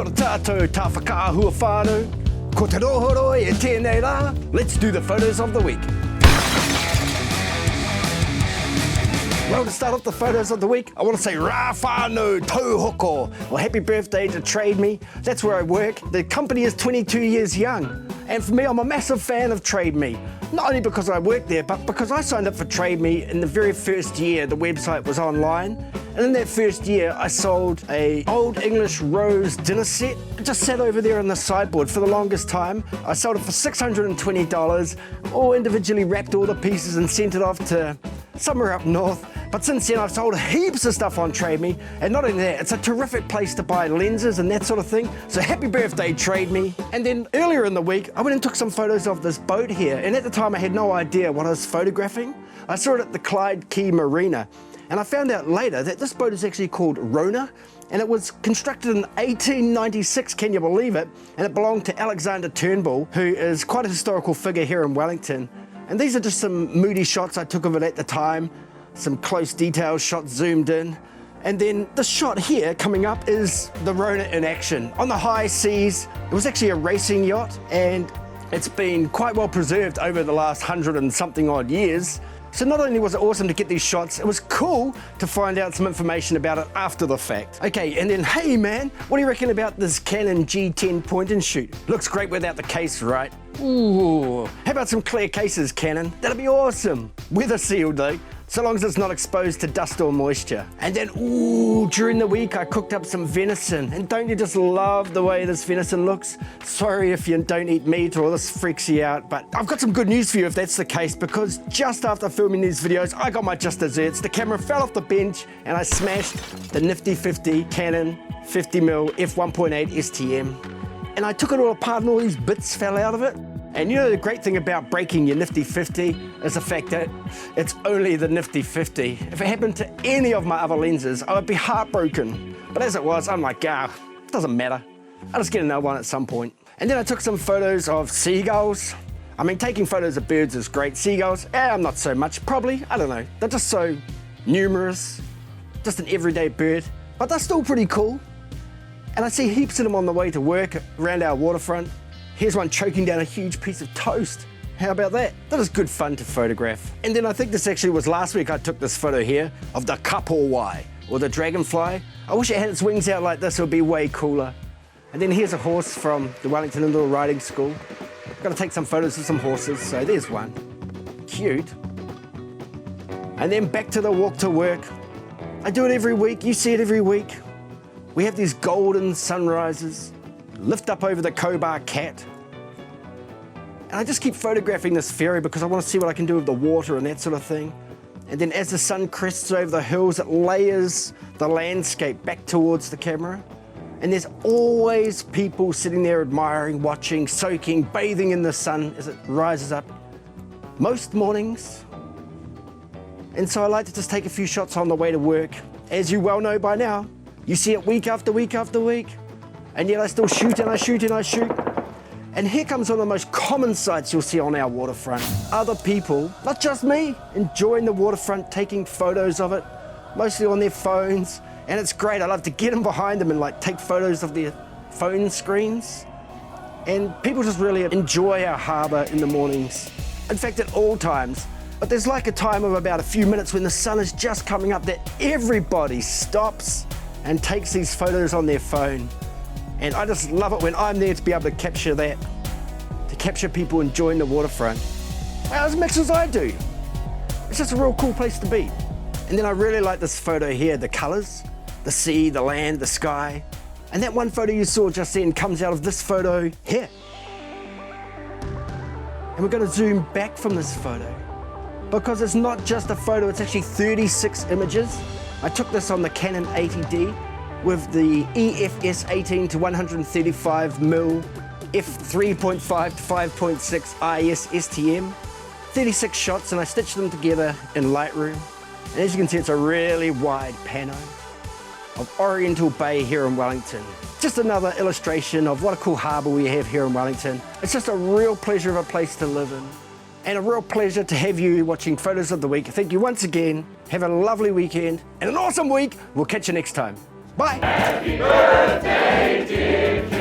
Kia ora tātou, tā whakaahua whānau. Ko te rohoro e tēnei rā. Let's do the photos of the week. Well, to start off the photos of the week, I want to say rā whānau tauhoko. Well, happy birthday to Trade Me. That's where I work. The company is 22 years young. And for me, I'm a massive fan of Trade Me. Not only because I work there, but because I signed up for Trade Me in the very first year the website was online. And in that first year, I sold a Old English Rose dinner set. It just sat over there on the sideboard for the longest time. I sold it for $620, all individually wrapped all the pieces and sent it off to somewhere up north. But since then, I've sold heaps of stuff on Trade Me. And not only that, it's a terrific place to buy lenses and that sort of thing. So happy birthday, Trade Me. And then earlier in the week, I went and took some photos of this boat here. And at the time, I had no idea what I was photographing. I saw it at the Clyde Quay Marina. And I found out later that this boat is actually called Rona, and it was constructed in 1896, can you believe it? And it belonged to Alexander Turnbull, who is quite a historical figure here in Wellington. And these are just some moody shots I took of it at the time, some close detail shots zoomed in. And then this shot here coming up is the Rona in action. On the high seas, it was actually a racing yacht, and it's been quite well preserved over the last 100 and something odd years. So not only was it awesome to get these shots, it was cool to find out some information about it after the fact. Okay, and then, hey man, what do you reckon about this Canon G10 point and shoot? Looks great without the case, right? Ooh, how about some clear cases, Canon? That'd be awesome. Weather sealed though, so long as it's not exposed to dust or moisture. And then, ooh, during the week I cooked up some venison. And don't you just love the way this venison looks? Sorry if you don't eat meat or this freaks you out, but I've got some good news for you if that's the case, because just after filming these videos, I got my just desserts. The camera fell off the bench and I smashed the nifty 50 Canon 50mm f1.8 STM. And I took it all apart and all these bits fell out of it. And you know the great thing about breaking your nifty 50 is the fact that it's only the nifty 50. If it happened to any of my other lenses, I would be heartbroken. But as it was, I'm like, it doesn't matter. I'll just get another one at some point. And then I took some photos of seagulls. I mean, taking photos of birds is great. Seagulls, I'm not so much, probably. I don't know. They're just so numerous, just an everyday bird. But they're still pretty cool. And I see heaps of them on the way to work around our waterfront. Here's one choking down a huge piece of toast. How about that? That is good fun to photograph. And then I think this actually was last week I took this photo here of the kapowai, or the dragonfly. I wish it had its wings out like this, it would be way cooler. And then here's a horse from the Wellington Indoor Riding School. I've got to take some photos of some horses, so there's one. Cute. And then back to the walk to work. I do it every week, you see it every week. We have these golden sunrises, lift up over the Cobar Cat. And I just keep photographing this ferry because I want to see what I can do with the water and that sort of thing. And then as the sun crests over the hills, it layers the landscape back towards the camera. And there's always people sitting there admiring, watching, soaking, bathing in the sun as it rises up. Most mornings. And so I like to just take a few shots on the way to work. As you well know by now, you see it week after week after week. And yet I still shoot and I shoot and I shoot. And here comes one of the most common sights you'll see on our waterfront. Other people, not just me, enjoying the waterfront, taking photos of it, mostly on their phones. And it's great, I love to get them behind them and like take photos of their phone screens. And people just really enjoy our harbour in the mornings. In fact, at all times. But there's like a time of about a few minutes when the sun is just coming up that everybody stops and takes these photos on their phone. And I just love it when I'm there to be able to capture that, to capture people enjoying the waterfront. As much as I do. It's just a real cool place to be. And then I really like this photo here, the colours, the sea, the land, the sky. And that one photo you saw just then comes out of this photo here. And we're going to zoom back from this photo because it's not just a photo, it's actually 36 images. I took this on the Canon 80D. With the EFS 18 to 135mm f3.5 to 5.6 IS STM. 36 shots, and I stitched them together in Lightroom. And as you can see, it's a really wide pano of Oriental Bay here in Wellington. Just another illustration of what a cool harbour we have here in Wellington. It's just a real pleasure of a place to live in. And a real pleasure to have you watching Photos of the Week. Thank you once again. Have a lovely weekend and an awesome week. We'll catch you next time. Bye. Happy birthday, dear Q.